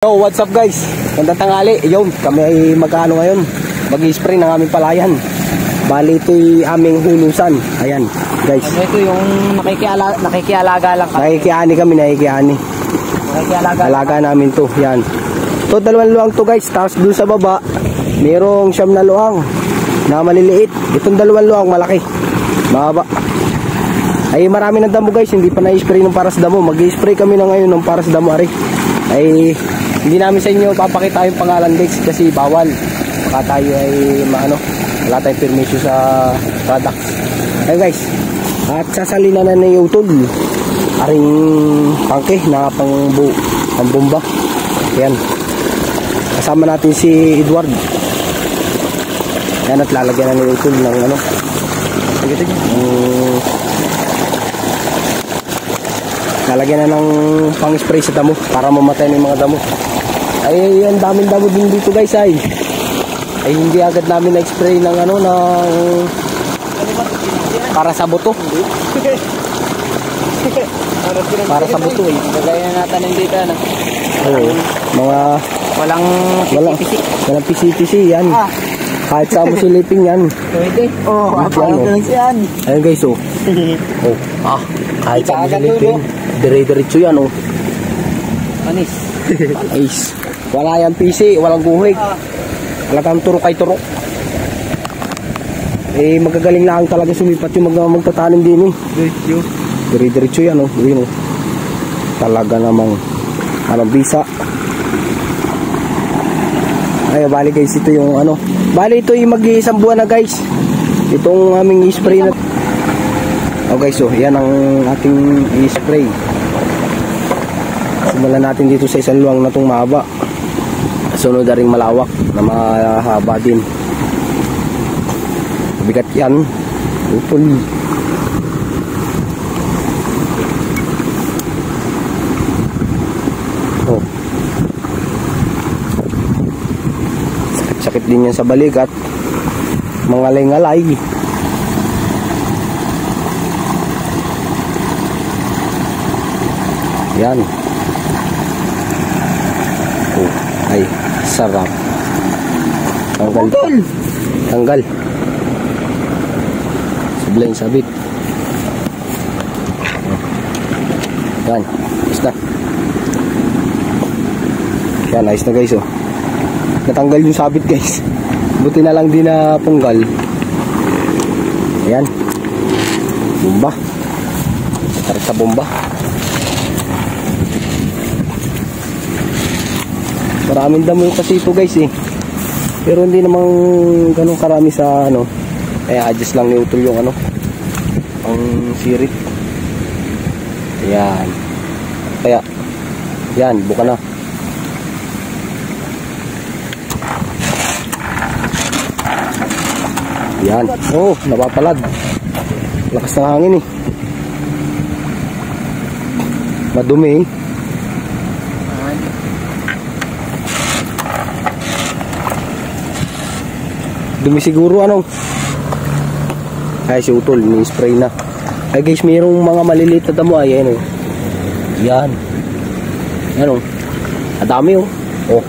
Yo, what's up guys? Gandang tanghali. Yun, kami ay mag-ano ngayon, mag-spray ng aming palayan. Bali ito'y aming hulusan. Ayan guys, ito yung nakikialaga lang kami. nakikiani kami, nakikiani. Alaga namin to. Yan, to dalawang luang to guys. Tapos dun sa baba mayroong siyam na luang na maliliit. Itong dalawang luang malaki, mahaba. Ay marami ng damo guys, hindi pa na-spray ng para sa damo. Mag-spray kami na ngayon ng para sa damo ari. Ay hindi namin sa inyo papakita yung pangalan guys kasi bawal. Baka tayo ay wala tayong permission sa product. Ayun guys, at sasalina na ng utol aring pangke na pambomba. Ayan, kasama natin si Edward. Ayan, at lalagyan na ng utol ng lalagyan na ng pang-spray sa damo para mamatay na yung mga damo. Ay, ang daming damo din dito guys ay hindi agad namin na-spray ng para sa buto. Para sa buto eh. Gagaya na natin dito na. Oo, mga Walang pisi-pisi yan. Kahit sa mo silipin yan. Pwede. Yan. Ayun guys oh. Kahit sa mo silipin. Dire-diretso yan oh. Anis. Ace. Wala yung PC, walang guhig. Talagang turok ay turok. Eh magagaling lang talaga sumipat yung magtatanim din eh. Dire-diretso yan oh. Yun, oh. Talaga namang bisa. Ay bali guys, ito yung bali ito yung mag-iisang buwan na guys. Itong aming i-spray na. Oh guys, oh, yan ang ating i-spray. Simulan natin dito sa isang luwang na itong mahaba. Sunod na rin malawak na mahaba din. Bigat yan. Upol. Oh. Sakit din yan sa balikat. Mangalay-ngalay. Yan. Oh, ay sarap. Tanggal. Sablay sabit. Yan, basta. Yan, ayos na guys oh. Natanggal yung sabit guys. Buti na lang din na punggal. Ayan. Bomba. Tarik sa bomba. Maraming damo kasi ito guys eh. Pero hindi namang ganun karami sa kaya adjust lang ni utol yung ang sirit. Ayan. Kaya yan, buka na. Yan. Oh, napapalad. Lakas ng hangin eh. Madumi eh. Dumi siguro ay si utol ni spray na. Ay guys, mayroong mga maliliit na damo ay oh. Yan. Adami oh. Oh.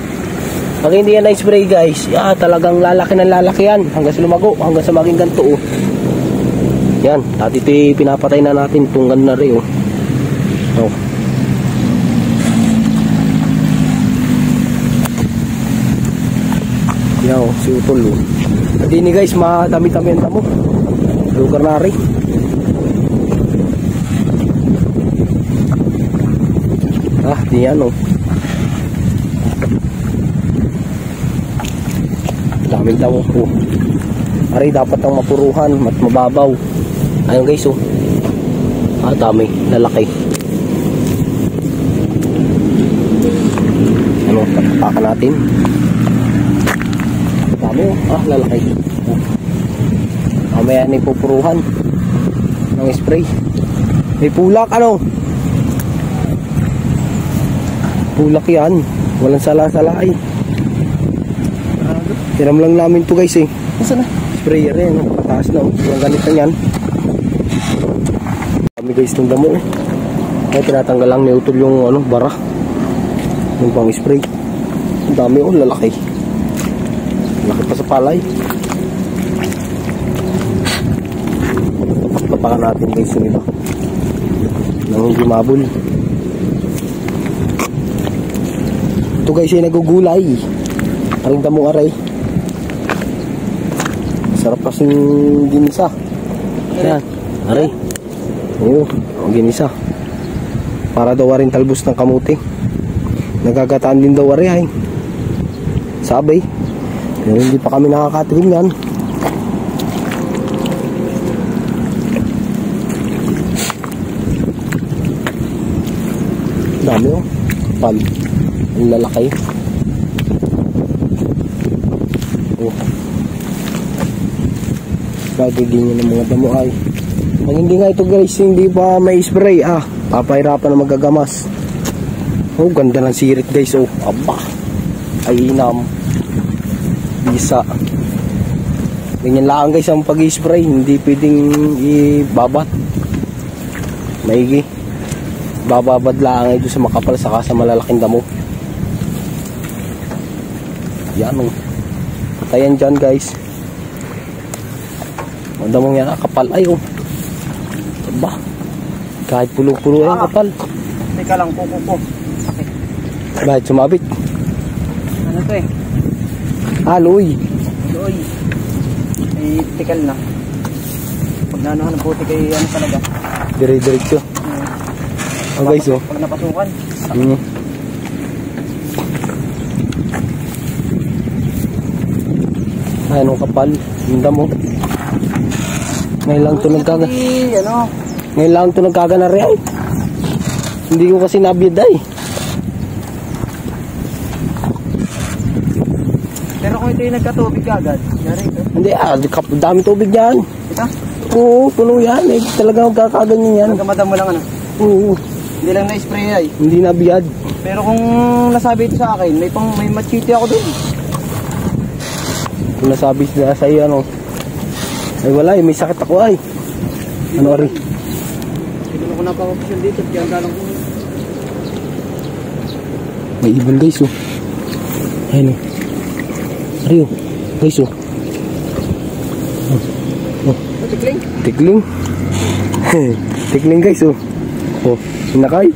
Pag hindi yan na-spray guys, talagang lalaki ng lalaki yan hanggang sa lumago, hanggang sa maging ganito oh. Yan, dati ito pinapatay na natin itong gano'n na rin oh. Oh. Yan oh, si utol oh. Hindi ni guys, madami-dami ang damo. Lugar na rin. Di yan oh. Daming damo po. Aray, dapat ang mapuruhan at mababaw. Ayun guys oh. Dami, lalaki. Tapakan natin. Dami oh. Lalaki. Mamaya na ipupuruhan ng spray. May pulak pulak yan. Walang sala-sala ay. Tiram lang namin to guys eh. Nasaan na? Sprayer yan. Pataas na oh. Walang ganito yan. Kami guys itong damo eh. Ay tinatanggal lang ni utol yung bara. Yung pang spray. Ang dami oh, lalaki. Laki pa sa palay. Tapakan natin guys yung iba. Nang hindi mabul. Ito guys ay nagugulay. Parang damo aray. Sarap kasing ginisa. Ayan, aray. Ayun, ang ginisa. Para daw rin talbos ng kamuti. Nagagataan din daw aray ay. Sabay. Pero hindi pa kami nakakatikim yan. Dami oh. Kapal. Ang lalaki. Oh. Gagagin nyo ng mga damo ay. Pag hindi nga ito guys, hindi pa may spray papahirapan na magagamas. Oh, ganda ng sirit guys. Oh, aba. Ay inam. Bisa. Ganyan lang guys ang pag-spray. Hindi pwedeng ibabat. Maigi. Bababad lang ito sa makapal saka sa malalaking damo. Yan o. Patayan dyan guys. Ang damong yan kapal. Ay o. Aba. Kahit pulo-pulo yan kapal. Teka lang, kuko. Sakit. Bakit sumabit? Ano to eh? Aloy. Aloy. Ay, tikal na. Pag naanohan ng puti kay ano talaga. Dire-diretso. Oh guys oh. Pag napasukan. Ay, anong kapal. Yung damo. Ngayon lang ito nagkaga. Ngayon lang ito nagkaganari ay. Hindi ko kasi nabiyad ay. Pero kung ito yung nagkatubig agad, yari ito. Hindi dami tubig yan. Ito? Oo, puno yan. Eh, talaga magkakaganyan yan. Nagkamadam mo lang ano? Oo. Hindi lang na-spray ay. Hindi nabiyad. Pero kung nasabi ito sa akin, may machete ako doon. Kung nasabi na sa iyo ano. Ay wala may sakit ako ay. Ano rin? Hindi ko napakapasyon dito, kaya galang ko. May ibon guys oh. Ayun oh. Ariyo. Guys oh. Tikling? Tikling. Tikling guys oh. Oh, sinakay.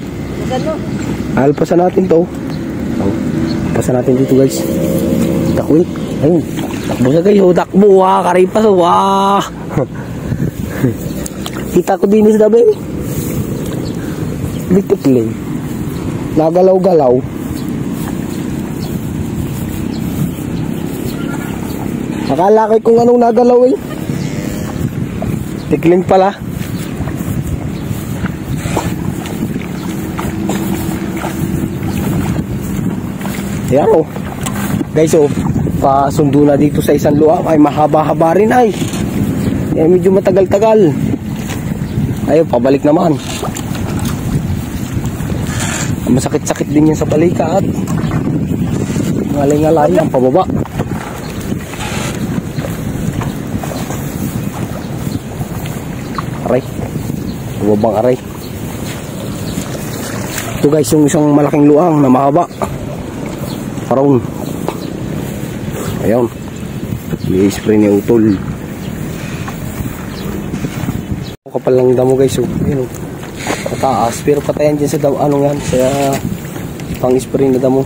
Saan mo? Alpasan natin to. Oh. Alpasan natin dito guys. Takwit. Ayun. Takbo siya guys oh. Takbo. Karipas oh. Kita ko din sa dabi. Tikling. Nagalaw-galaw. Akala ko kung anong nagalaw eh. Tikling pala. Ayan o. Guys o. Pasundo na dito sa isang luang. Ay mahaba-haba rin ay. Eh medyo matagal-tagal. Ayun pabalik naman. Masakit-sakit din yan sa balikat. Ngalay-ngalay ang pababa. Aray. Bubang aray. Ito guys yung isang malaking luang na mahaba. Parang. Ayun. I-spray ni utol. Kapal lang damo guys. Ayun. Pataas. Pero patayan dyan sa damo. Anong yan? Sa pang-spray na damo.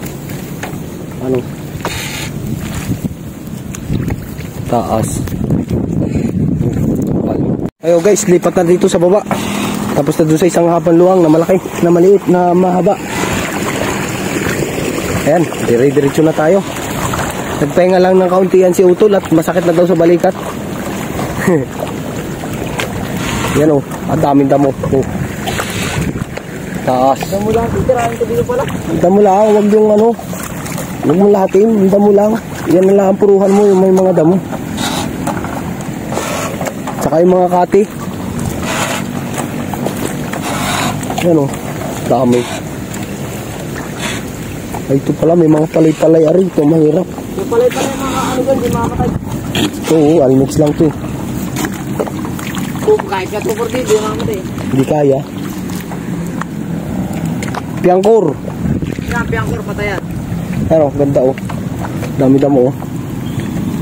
Ano? Taas. Ayo guys, lipat na dito sa baba. Tapos na doon sa isang hapang luwang na malaki, na maliit, na mahaba. Ayan, dire-diretso na tayo. Nagpahinga lang ng kaunti yan si Utol at masakit na daw sa balikat. Yan oh, ang daming damo. Oh. Taas. Damo lang, titirahin ko dito pala. Damo lang, wag yung ano. Huwag mo lahatin, damo lang. Yan na lang ang puruhan mo, yung may mga damo. Saka yung mga kati. Yan o. Dami. Ay ito pala. May mga palay-palay. Ari ito. Mahirap. Yung palay-palay mga ano gan. Di makamatay. Oo. Almix lang ito. Kahit ka 240. Di makamatay. Hindi kaya. Piangkor. Yan. Piangkor patayan. Ano, ganda oh. Dami-damo oh.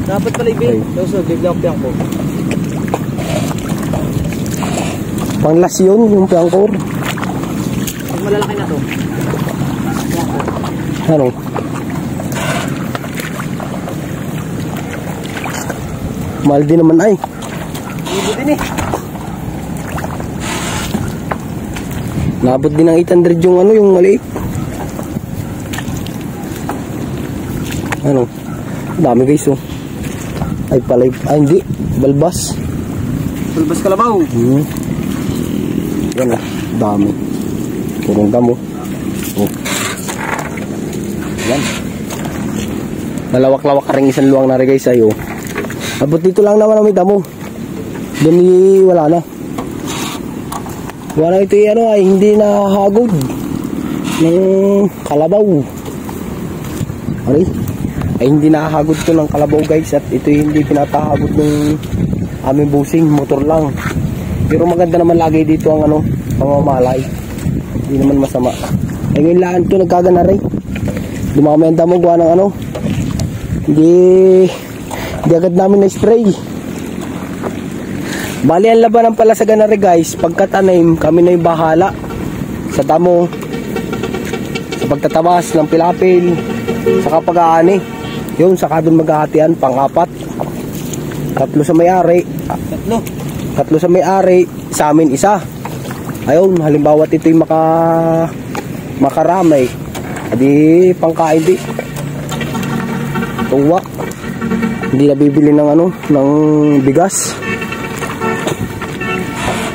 Dapat pala ibig. So, biglang ko. Panglas yun, yung piangkor. Pag malalaki na to. Ano? Mahal din naman ay. Ibo din eh. Nabot din ng 800 yung ano, yung maliit. Ano? Dami guys oh. Ay palay, ay hindi. Balbas. Balbas kalabaw. Yan oh, dami. Purong damo. Oh. Yan. Nalawak-lawak ka rin isang luwang na rin guys ay oh. Abot dito lang naman ang may damo. Doon wala na. Wala ito ano ay hindi nahagod ng kalabaw. Ay, ay hindi nahagod to ng kalabaw guys at ito hindi pinatahagod ng aming busing, motor lang. Pero maganda naman lagi dito ang ano, pamamalay. Hindi naman masama. Ay ngayon lang ito nagkagana rin. Dumami ang damo gawa ng ano. Hindi agad namin na spray. Bali ang labanan pala sa ganari guys, pagkatanim kami na yung bahala sa damo, sa pagtatabas ng pilapil, sa pag-aani. Yun, saka doon maghahatian, pang-apat. 3 sa may-ari. 3 sa may-ari, sa amin isa. Ayun, halimbawa ito'y makaramay. Adi pangkain di. Tuwa. Hindi na bibili ng ano, ng bigas.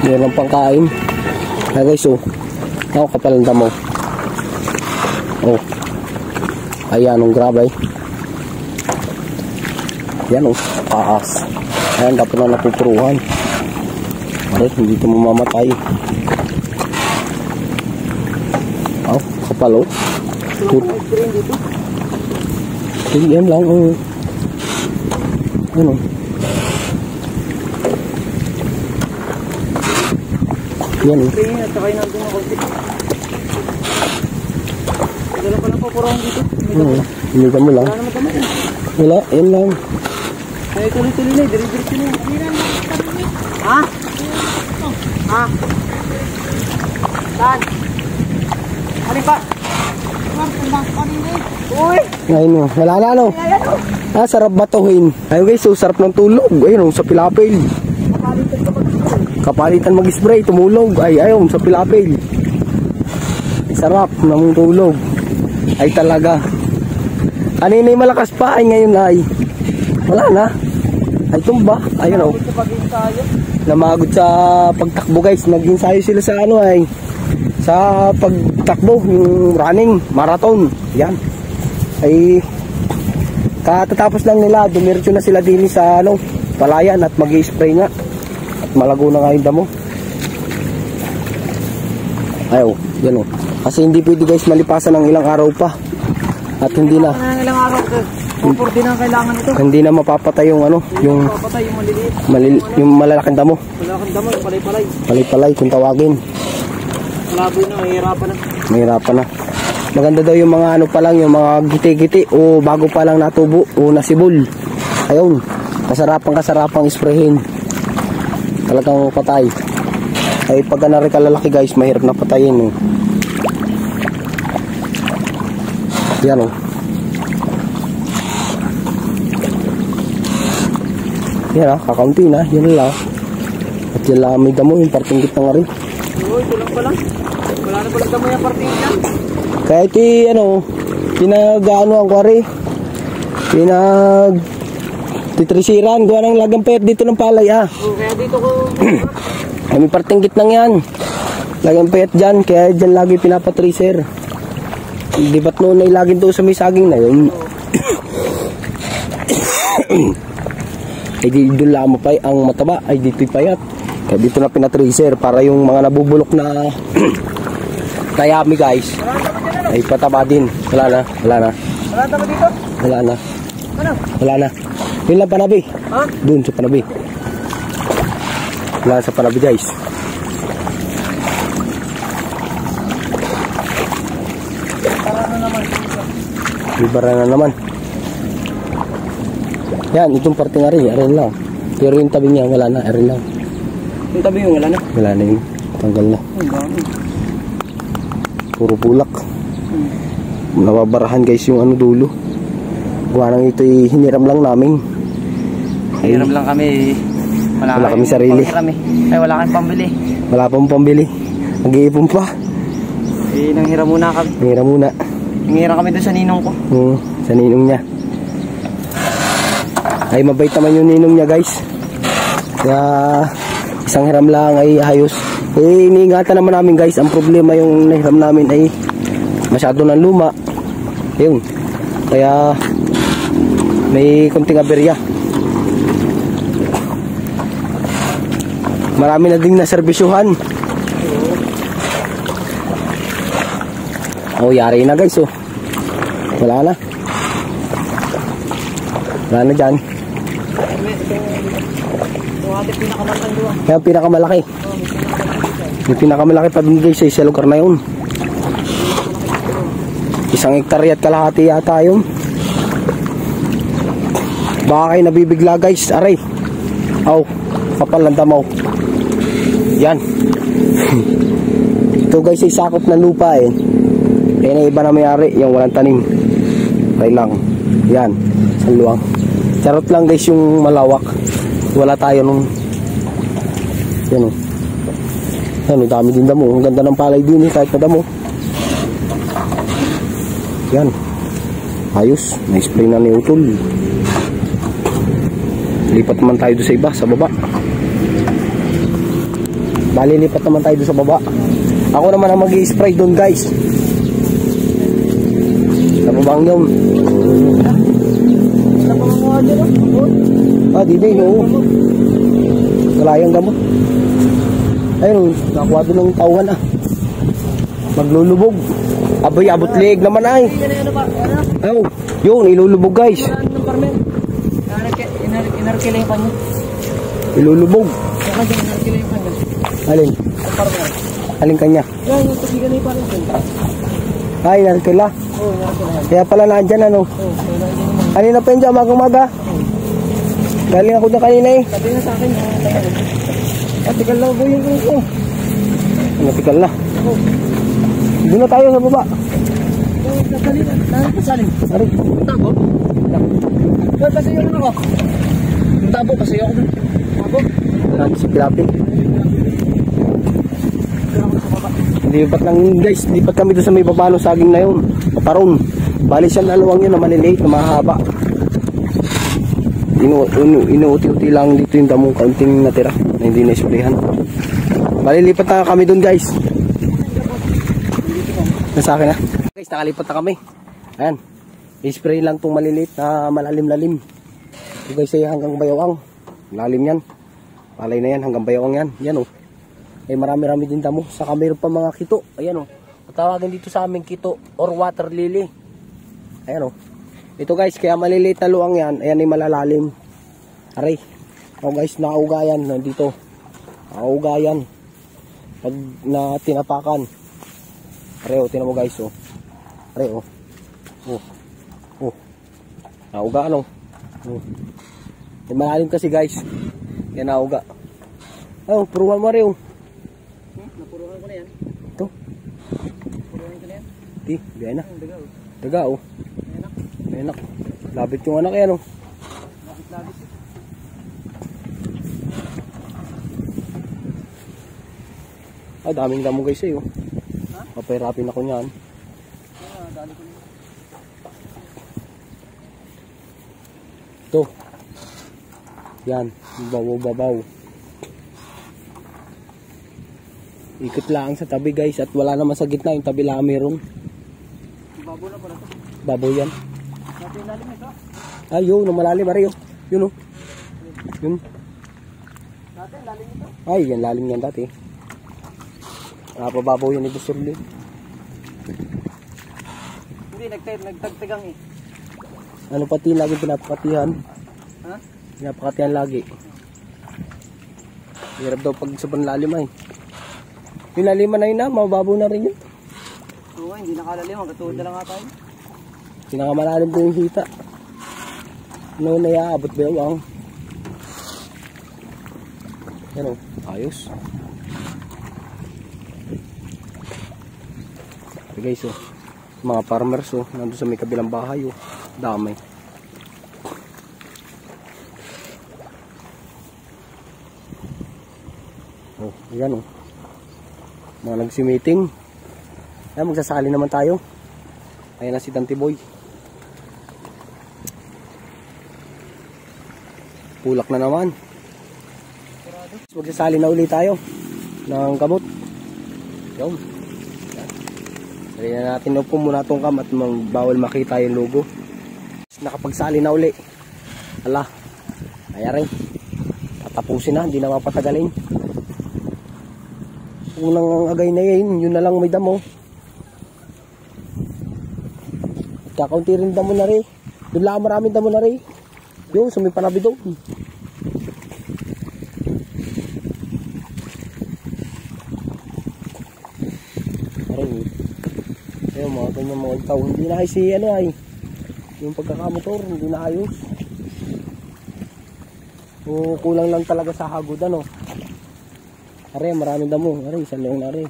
Meron pangkain. Ay guys, oh. Ako kapal ang damo. Oh. Ayan, ang grabe. Yan, oh. Taas. Ayan, dapat na napupuruhan. Ay, hindi ito mamamatay. Oh, kapal, oh. Yan lang, oh. Ano? Yan eh. At saka yung nandun ako. Dala pa lang po purong dito. Hindi ka mo lang. Wala naman kami. Wala, yan lang. Ay, tuloy-tuloy na. Diri-diretso na. Ha? Ha? Saan? Alin pa? Uy! Ngayon mo, wala na ano. Ah, sarap batuhin. Ayun guys, so sarap ng tulog. Ayun, sa pilapil. Kapalitan mag-spray, tumulog. Ay, ayun, sa pilapil. Sarap ng tulog. Ay talaga. Kanina yung malakas pa, ay ngayon ay wala na. Ay tumba. Ayun o. Namagod sa pagtakbo guys. Nag-ensayo sila sa ano ay sa pagtakbo, yung running, marathon. Yan. Ay katatapos lang nila, dumiretso na sila din sa ano, palayan at mag-i-spray nga. At malago na nga yung damo. Ayaw, yan o. Kasi hindi pwede guys malipasan ng ilang araw pa. At hindi na. Ilang araw ko. Pupur din ang kailangan ito. Hindi na mapapatay yung ano, yung mapapatay yung maliliit. Yung malalaking damo. Malalaking damo, yung palay-palay. Palay-palay kung tawagin. Malaboy na, mahirapan na. Mahirapan na. Maganda daw yung mga ano pa lang, yung mga giti-giti o bago pa lang natubo o nasibol. Ayun, kasarapang isprehin. Talagang patay. Ay pag na rin kalalaki guys, mahirap na patayin eh. Yan o. Yan ah, kakaunti na, yan lang. At yan lang may damo, yung parting gitna nga rin. Oo, ito lang pala. Wala na pala damo yung parting dyan. Kahit ano, pinag-ano ang kwari, titrisiran, gawa ng lagang payat dito ng palay ah. Oo, kaya dito ko... Ay, may parting gitnang yan. Lagang payat dyan, kaya dyan lagi pinapatriser. Di ba't noon ay laging doon sa may saging na yun? Ay di doon lamang pa ang mataba, ay dito'y payat. Kaya dito na pinatracer para yung mga nabubulok na tayami guys ay pataba din. Wala na. Wala tama dito? Wala na. Ano? Wala na. Yun lang panabi. Ha? Doon sa panabi. Wala sa panabi guys. Bara na naman. Yan, itong parte nga rin lang. Pero yung tabi niya, wala na, rin lang. Yung tabi yung wala na? Wala na yun, tanggal na. Puro bulak. Nababarahan guys yung ano dulo. Gawa nang ito hiniram lang namin. Hiniram lang kami. Wala kami sarili. Ay, wala kami pambili. Wala pang pambili. Nag-iipon pa. Nanghiram muna kami. Nanghiram muna. Nanghiram kami doon sa ninong ko. Sa ninong niya. Ay mabait naman yung ninong niya guys. Kaya isang hiram lang ay ayos. Iniingatan naman namin guys. Ang problema yung nahiram namin ay masyado ng luma. Yun. Kaya may konting aberya. Marami na ding naserbisyuhan. Yari na guys Wala na. Wala na dyan. Kaya pinakamalaki. Yung pinakamalaki pa dun guys sa lugar na yun. 1 hektarya at kalahati yata yun. Baka kayo nabibigla guys. Aray. Kapal ng damaw. Yan. Ito guys ay sakop na lupa Kaya na iba na mayari, yung walang tanim. Okay lang. Yan, sa luwang. Charot lang guys yung malawak. Wala tayo nung yan Yan dami din damo. Ang ganda ng palay din kahit na damo. Yan. Ayos. Na-spray na ni Utol. Lipat naman tayo doon sa iba, sa baba. Bali, lipat naman tayo doon sa baba. Ako naman ang mag-i-spray doon guys. Sa babang yun. Di no. Kalayang gamot. Ayun, nakuha doon ng tauhan Maglulubog. Abay, abot leeg naman ay. Yun, ilulubog guys. Inarkila yung kanya. Ilulubog. Inarkila yung kanya. Alin? Alin kanya? Yan, yung pasigan na yung parang kanya. Ay, inarkila. Kaya pala nandyan Kanina pa yun dyan, umaga. Galing ako dyan kanina Sabi na sa akin, Matigal na po yung ko. Matigal na. Doon na tayo sa baba. Nasalim. Ari. Tabo? Pasayo na ako. Tabo, pasayo ako. Tabo? Si Pilapi. Lipat lang guys. Lipat kami doon sa may babano saging na yun. Paparon. Bali siya naluwang yun na maliliit na mahaba. Inuuti-uti lang dito yung damong kaunting natira na hindi na-sprayan. Bali lipat na kami doon guys. Nasa akin na. Guys, nakalipat na kami. Ayan. I-spray lang itong maliliit na malalim-lalim. Ito guys ay hanggang bayawang. Lalim yan. Palay na yan hanggang bayawang yan. Yan Ay marami-rami din damo. Saka mayroon pa mga kito. Ayan Tawagin dito sa aming kito or water lily. Ayan Ito guys, kaya maliliit na luang yan. Ayan ay malalalim. Aray. Guys, nakaugayan. Nandito. Nakaugayan. Pag na tinapakan. Aray tinan mo guys Aray Nauga Malalim kasi guys. Yan nauga. Puruhan mo rin Napuruhan ko na yan. Ito. Puruhan ko na yan. Biyan na. Daga Anak. Labit yung anak yan Labit. Daming damo guys Papahirapin ako niyan. Dali ko na. Ito. Yan. Babaw. Ikot lang sa tabi guys. At wala naman sa gitna. Yung tabi lang meron. Babaw na pala ito. Babaw yan. Dati yung lalim ito. Yun. Malalim. Yun Yun. Dati yung lalim ito. Ay, yan lalim yan dati. Pababaw yan ni Busurli. Hindi, nagtagtagang Ano pati lagi pinapakatihan? Ha? Pinapakatihan lagi. Hirap daw pag sobrang lalim ay. Yung laliman na yun mababaw na rin yun. Oo, hindi nakalalim. Hanggang tuhod na lang nga tayo. Pinakamalalim po yung hita. Ano na iaabot ba yung ang? Yan o, ayos. Okay guys, oh, mga farmers, oh, nandun sa may kabilang bahay, oh, dami. Oh, yan oh. Mga nagsimiting. Ayan, magsasali naman tayo. Ayan na si Dante Boy. Pulak na naman. Magsasali na ulit tayo ng kamot. Yung. Sali na natin upo muna itong kam at bawal makita yung logo. Nakapagsali na uli. Ala. Kaya rin. Tatapusin na. Hindi na mapatagalin. Unang agay na yun. Yun na lang may damo. Kakaunti rin damo na rin. Doon lang maraming damo na rin. Yung sumipanabi doon. Ayun, mga ganyan mga itaw. Hindi na kasi ano ay. Yung pagkakamotor, hindi na ayos. O, kulang lang talaga sa hagod ano. Are, maraming damo. Are, isang lang na are.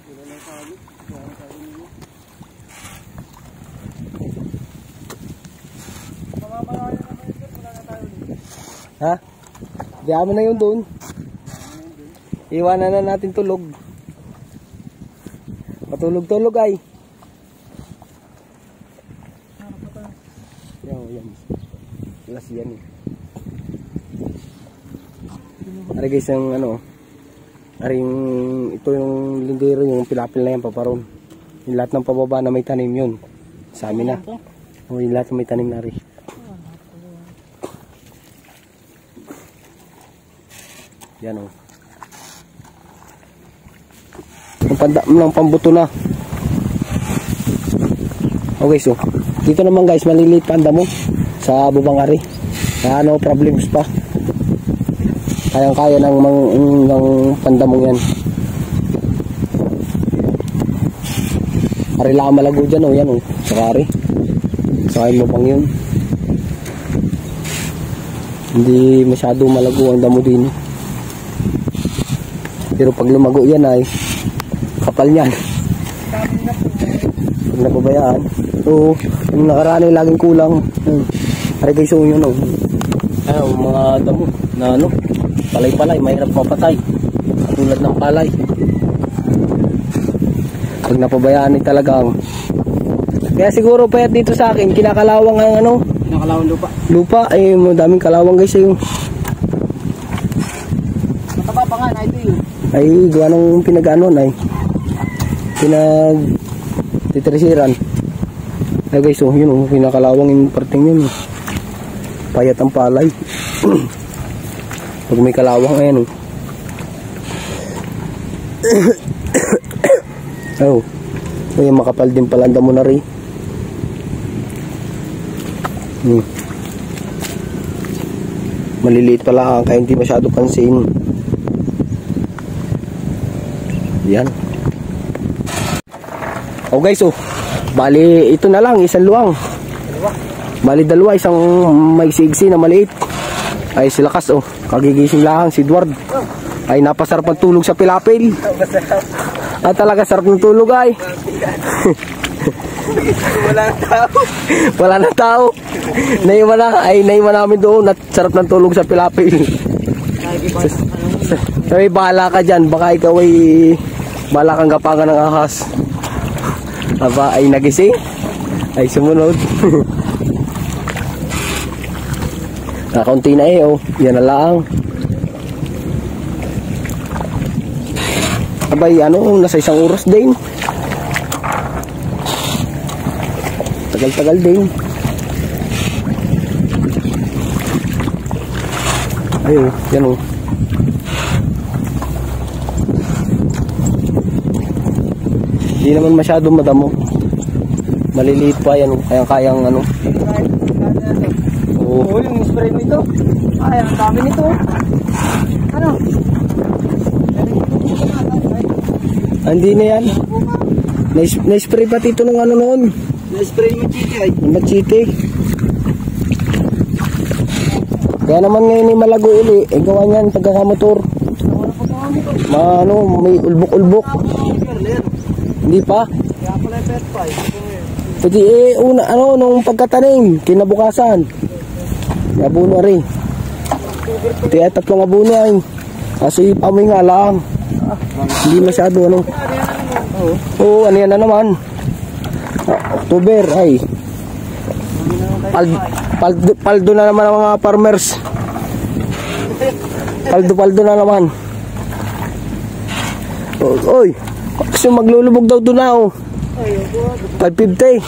Ha? Diyan mo na yun doon. Iwanan na natin tulog. Patulog-tulog ay. Yan. Alas yan eh. Ari guys, yung ano. Aring ito yung lindero, yung pilapil na yan paparon. Yung lahat ng pababa na may tanim yun. Sa amin na. O, yung lahat na may tanim na rin. Yan o. Ang pambuto na. Okay, so dito naman guys, maliliit pa ang damo sa bubang ari. Kaya no problems pa. Kayang-kaya ng pandamong yan. Ari lang malago dyan o. Yan o. Saka ari. Saka mo pang yun. Hindi masyado malago ang damo din. Pero pag lumago yan ay kapal niyan. Pag napabayaan. So, yung nakaraan ay laging kulang. Ari guys, so yun o. Ayaw, mga damo na ano, palay-palay, mahirap mapatay. Tulad ng palay. Pag napabayaan ay talagang. Kaya siguro payat dito sa akin, kinakalawang ang ano. Kinakalawang lupa. Lupa, ay madaming kalawang guys yung. Mataba pa nga na ito yun. Ay, gawa nung pinag-anon ay pinag-titrisiran. Ay guys, so yun o, kinakalawang yung parting yun. Payat ang palay. Pag may kalawang, ayan o. Oh. Ay, makapal din pala ang damo na rin. Maliliit pala kaya hindi masyado pansin. Yan. Oh guys, oh. Bali, ito na lang, isang luwang. Bali, dalawa, isang may sigsi na maliit. Ay, si Lakas, oh. Kagigising lang, si Edward. Ay, napasarap ang tulog sa pilapil. At talaga sarap ng tulog, ay. Wala na tao. Wala na tao. Naiwan namin doon at sarap ng tulog sa pilapil. Sabi, bahala ka dyan. Baka ikaw ay bahala kang gapangan ng ahas. Aba, ay nagising. Ay sumunod. Nakaunti na eh, oh. Yan na lang. Abay, ano, nasa isang oras din. Tagal-tagal din. Ayun, yan o. Hindi naman masyado madamo. Maliliit pa yan o. Kayang-kayang ano. Oo, yung spray mo ito. Ay, ang dami nito. Ano? Hindi na yan. Na-spray pati ito nung ano noon. spray mo chiki ay. Machite. Kaya naman ngayon ay malago uli. Gawa niyan pagkakamotor. May ulbok-ulbok. Hindi pa. Kaya pala yung pet pa. Pwede nung pagkatanim, kinabukasan. Abuno rin. Ito ay 3 abuno ay. Kasi pamoy nga lang. Hindi masyado Oo, ano yan na naman. October ay. Paldo na naman ang mga farmers. Paldo na naman. Oy, kasi maglulubog daw doon na 550.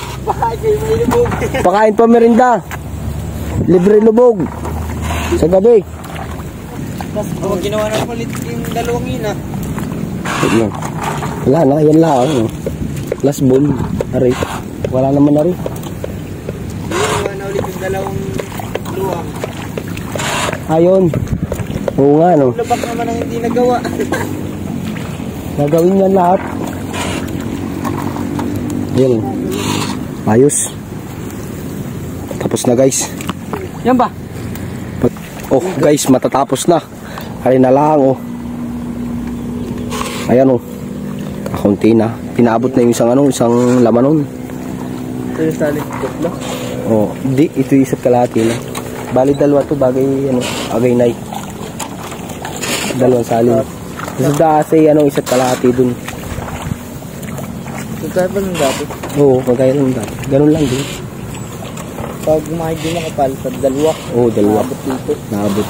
Pakain pa merinda. Libre lubog. Sa gabi. Tapos ginawa na palit yung 2 ina. Wala na, yan lang. Last ball. Ari. Wala naman ari. Ginawa na ulit yung 2 luwang. Ayun. Oo nga, no. Labak naman ang hindi nagawa. Nagawin yan lahat. Yun. Ayos. Tapos na guys. Yan ba? Oh guys, matatapos na. Ay na lang Ayan kakunti na. Pinaabot na yung isang laman nun. Ito yung salit ko. Di, ito yung isa't kalahati na. Bali 2 to bagay agay-nay. 2 salin. Kasi dasi isa't kalahati dun. Ito pa nung dati? Oo, magkaya lang dati. Ganun lang din. Pag gumahid din nakapal sa 2. Oo, 2. Naabot dito. Naabot.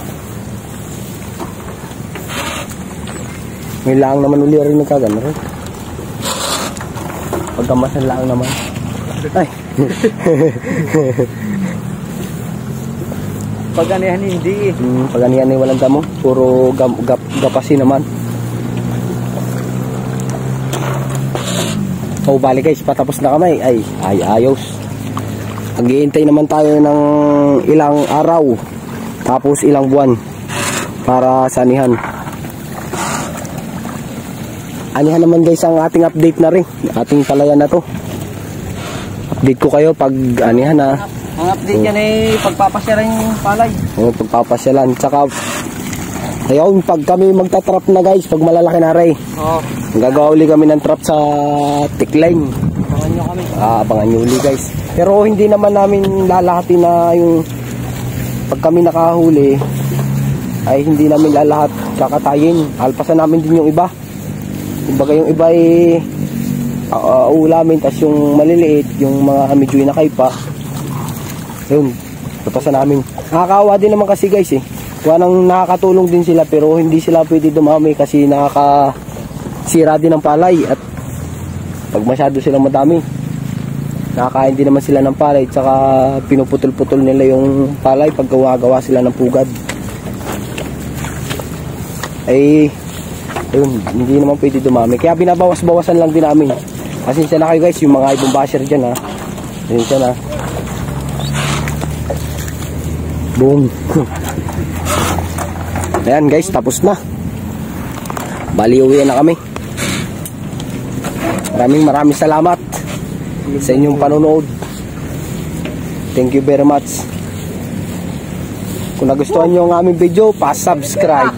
May laang naman uli rin nagkagano rin. Pagkamasan laang naman. Ay. Pag-anihan hindi Pag-anihan ay walang damo. Puro gapasi naman. Bali guys, patapos na kami. Ay ayos. Mag-iintay naman tayo ng ilang araw. Tapos ilang buwan. Para sa anihan. Anihan naman guys ang ating update na rin. Ating palayan na to. Update ko kayo pag anihan na. Ang update yan ay pagpapasyalan yung palay. Pagpapasyalan. Tsaka ayun, pag kami magtatrap na guys, pag malalaki na rin. Gagawa uli kami ng trap sa tikline. Abangan nyo kami. Abangan nyo uli guys. Pero hindi naman namin lalahati na yung pag kami nakahuli ay hindi namin lalahat kakatayin. Alpasan namin din yung iba. Kumbaga yung iba ay ulamin, tas yung maliliit, yung mga medyo inakay pa, yun, alpasan namin. Nakakawa din naman kasi guys Nang nakakatulong din sila pero hindi sila pwede dumami kasi nakakasira din ng palay at pag masyado silang madami nakakain din naman sila ng palay tsaka pinuputol-putol nila yung palay pag gawa sila ng pugad. Ayun, hindi naman pwede dumami kaya binabawas-bawasan lang din namin. Pasensya na kayo guys yung mga ibang basher dyan pasensya na. Boom. Ayan guys, tapos na. Bali uwi na kami. Maraming salamat sa inyong panonood. Thank you very much. Kung nagustuhan nyo ang aming video, pa-subscribe.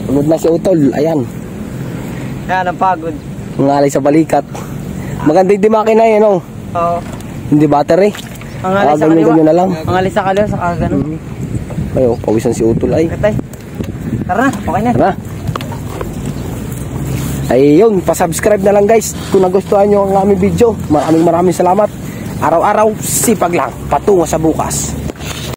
Pagod na si Utol, ayan. Yan ang pagod. Ngalay sa balikat. Maganda yung makina Oo. Hindi battery. Ang alay sa kaliwa. Na lang. Ang alay sa kaliwa, saka ganun. Ayo, pawisan si Utol ay. Tara na, okay na. Tara. Ayun, pa-subscribe na lang guys kung nagustuhan nyo ang aming video. Maraming salamat. Araw-araw, sipag lang. Patungo sa bukas.